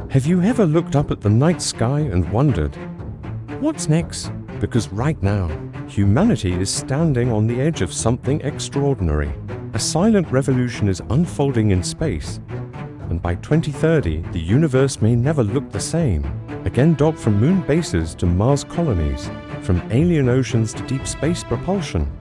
Have you ever looked up at the night sky and wondered, what's next? Because right now, humanity is standing on the edge of something extraordinary. A silent revolution is unfolding in space, and by 2030, the universe may never look the same. Again, dock from moon bases to Mars colonies, from alien oceans to deep space propulsion.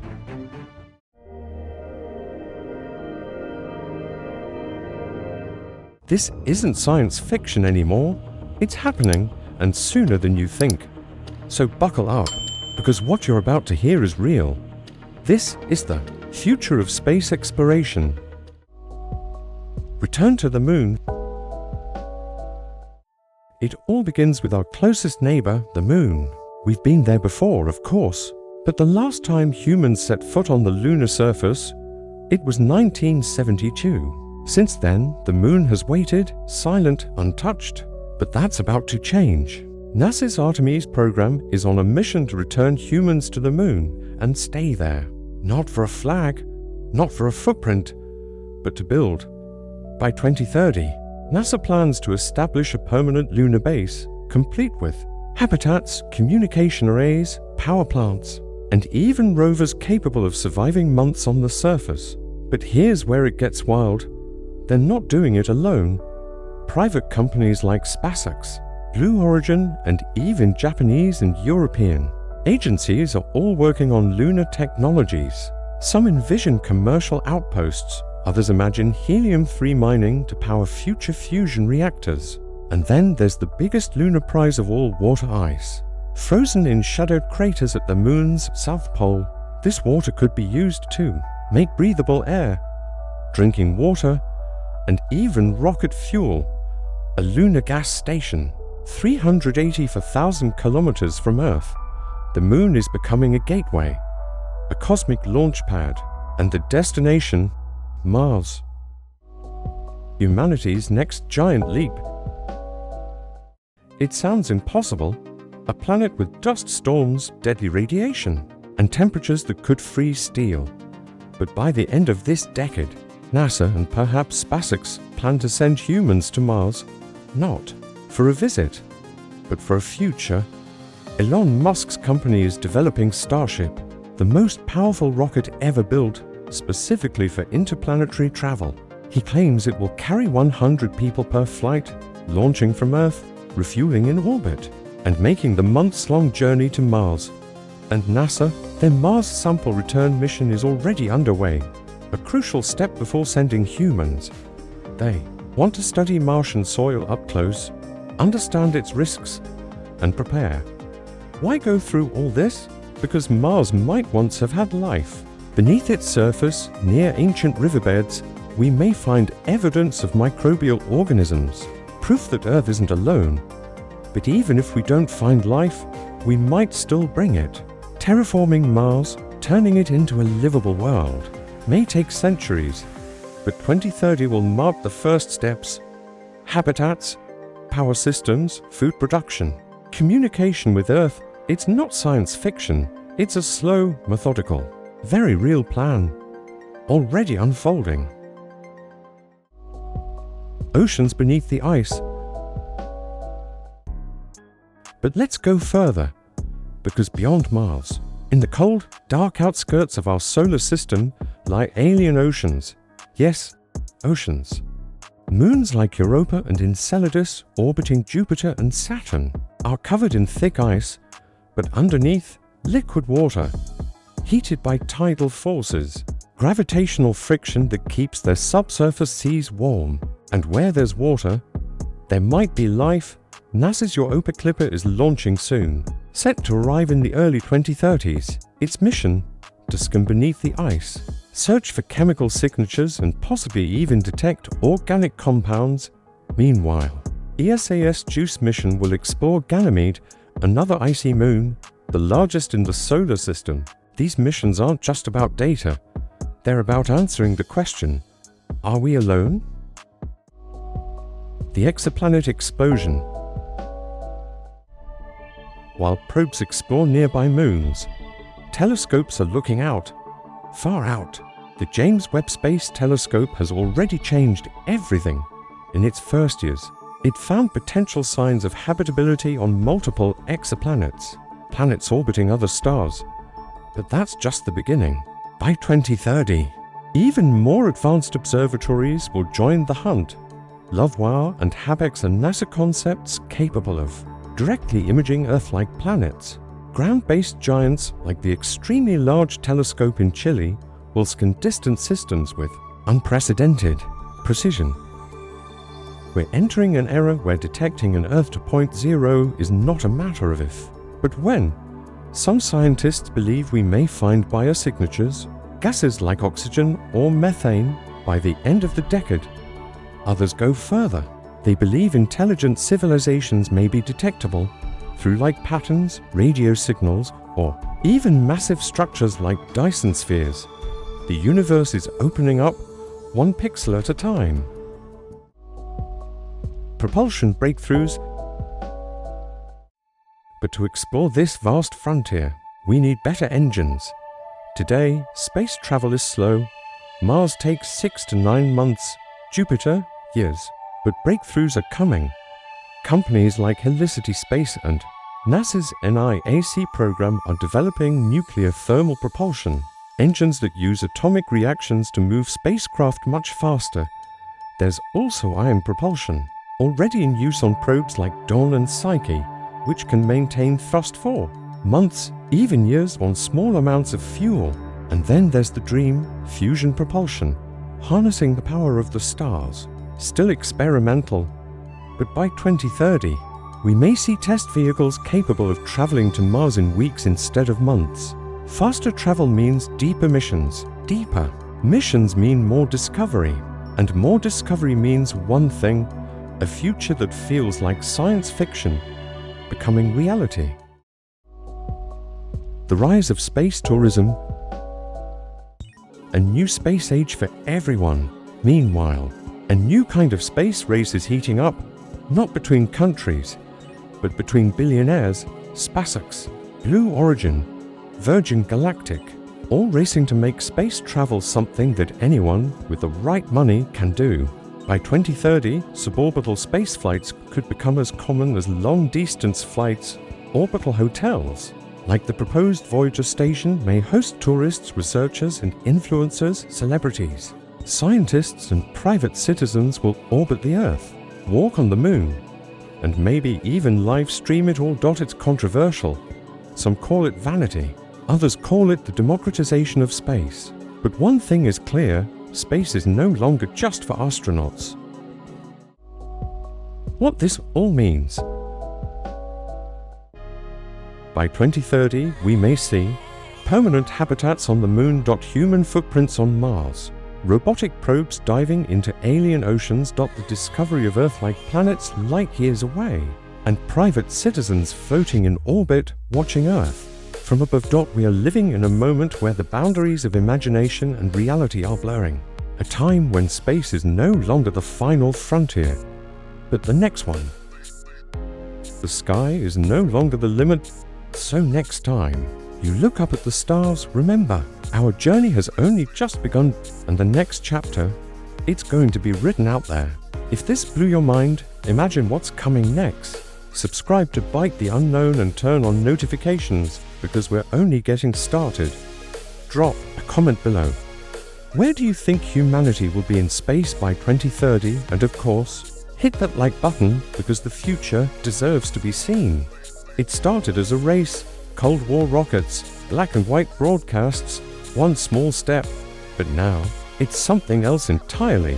This isn't science fiction anymore. It's happening, and sooner than you think. So buckle up, because what you're about to hear is real. This is the future of space exploration. Return to the moon. It all begins with our closest neighbor, the moon. We've been there before, of course, but the last time humans set foot on the lunar surface, it was 1972. Since then, the moon has waited, silent, untouched. But that's about to change. NASA's Artemis program is on a mission to return humans to the moon and stay there. Not for a flag, not for a footprint, but to build. By 2030, NASA plans to establish a permanent lunar base, complete with habitats, communication arrays, power plants, and even rovers capable of surviving months on the surface. But here's where it gets wild. They're not doing it alone. Private companies like SpaceX, Blue Origin, and even Japanese and European agencies are all working on lunar technologies. Some envision commercial outposts, others imagine helium-3 mining to power future fusion reactors. And then there's the biggest lunar prize of all, water ice. Frozen in shadowed craters at the moon's south pole, this water could be used to make breathable air, drinking water, and even rocket fuel. A lunar gas station, 384,000 kilometers from Earth. The moon is becoming a gateway, a cosmic launch pad, and the destination, Mars. Humanity's next giant leap. It sounds impossible. A planet with dust storms, deadly radiation, and temperatures that could freeze steel. But by the end of this decade, NASA and perhaps SpaceX plan to send humans to Mars, not for a visit, but for a future. Elon Musk's company is developing Starship, the most powerful rocket ever built, specifically for interplanetary travel. He claims it will carry 100 people per flight, launching from Earth, refueling in orbit, and making the months-long journey to Mars. And NASA, their Mars sample return mission is already underway, a crucial step before sending humans. They want to study Martian soil up close, understand its risks, and prepare. Why go through all this? Because Mars might once have had life. Beneath its surface, near ancient riverbeds, we may find evidence of microbial organisms, proof that Earth isn't alone. But even if we don't find life, we might still bring it. Terraforming Mars, turning it into a livable world, may take centuries, but 2030 will mark the first steps. Habitats, power systems, food production, communication with Earth. It's not science fiction. It's a slow, methodical, very real plan, already unfolding. Oceans beneath the ice. But let's go further, because beyond Mars, in the cold, dark outskirts of our solar system, lie alien oceans. Yes, oceans. Moons like Europa and Enceladus, orbiting Jupiter and Saturn, are covered in thick ice, but underneath, liquid water, heated by tidal forces, gravitational friction that keeps their subsurface seas warm. And where there's water, there might be life. NASA's Europa Clipper is launching soon, set to arrive in the early 2030s. Its mission, to skim beneath the ice, search for chemical signatures and possibly even detect organic compounds. Meanwhile, ESA's JUICE mission will explore Ganymede, another icy moon, the largest in the solar system. These missions aren't just about data. They're about answering the question, are we alone? The exoplanet explosion. While probes explore nearby moons, telescopes are looking out, far out. The James Webb Space Telescope has already changed everything in its first years. It found potential signs of habitability on multiple exoplanets, planets orbiting other stars. But that's just the beginning. By 2030, even more advanced observatories will join the hunt. LoveWire and HabEx are NASA concepts capable of directly imaging Earth-like planets. Ground-based giants like the extremely large telescope in Chile will scan distant systems with unprecedented precision. We're entering an era where detecting an Earth to point zero is not a matter of if, but when. Some scientists believe we may find biosignatures, gases like oxygen or methane, by the end of the decade. Others go further. They believe intelligent civilizations may be detectable through light patterns, radio signals, or even massive structures like Dyson spheres. The universe is opening up one pixel at a time. Propulsion breakthroughs. But to explore this vast frontier, we need better engines. Today, space travel is slow. Mars takes 6 to 9 months, Jupiter, years. But breakthroughs are coming. Companies like Helicity Space and NASA's NIAC program are developing nuclear thermal propulsion, engines that use atomic reactions to move spacecraft much faster. There's also ion propulsion, already in use on probes like Dawn and Psyche, which can maintain thrust for months, even years on small amounts of fuel. And then there's the dream, fusion propulsion, harnessing the power of the stars. Still experimental, but by 2030, we may see test vehicles capable of traveling to Mars in weeks instead of months. Faster travel means deeper missions. Deeper missions mean more discovery. And more discovery means one thing, a future that feels like science fiction becoming reality. The rise of space tourism, a new space age for everyone. Meanwhile, a new kind of space race is heating up, not between countries, but between billionaires, SpaceX, Blue Origin, Virgin Galactic, all racing to make space travel something that anyone with the right money can do. By 2030, suborbital space flights could become as common as long-distance flights. Orbital hotels, like the proposed Voyager station, may host tourists, researchers, and influencers, celebrities. Scientists and private citizens will orbit the Earth, walk on the Moon, and maybe even live stream it all. It's controversial. Some call it vanity, others call it the democratization of space. But one thing is clear, space is no longer just for astronauts. What this all means. By 2030, we may see permanent habitats on the Moon. Human footprints on Mars. Robotic probes diving into alien oceans. The discovery of Earth-like planets light years away. And private citizens floating in orbit, watching Earth from above. We are living in a moment where the boundaries of imagination and reality are blurring. A time when space is no longer the final frontier, but the next one. The sky is no longer the limit. So next time you look up at the stars, remember, our journey has only just begun, and the next chapter, it's going to be written out there. If this blew your mind, imagine what's coming next. Subscribe to Bite the Unknown and turn on notifications, because we're only getting started. Drop a comment below. Where do you think humanity will be in space by 2030? And of course, hit that like button, because the future deserves to be seen. It started as a race, Cold War rockets, black and white broadcasts, one small step, but now it's something else entirely.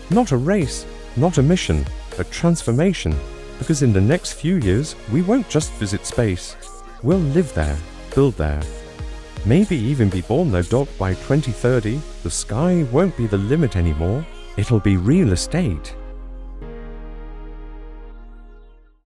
Not a race, not a mission, a transformation, because in the next few years we won't just visit space, we'll live there, build there, maybe even be born there. By 2030, the sky won't be the limit anymore, it'll be real estate.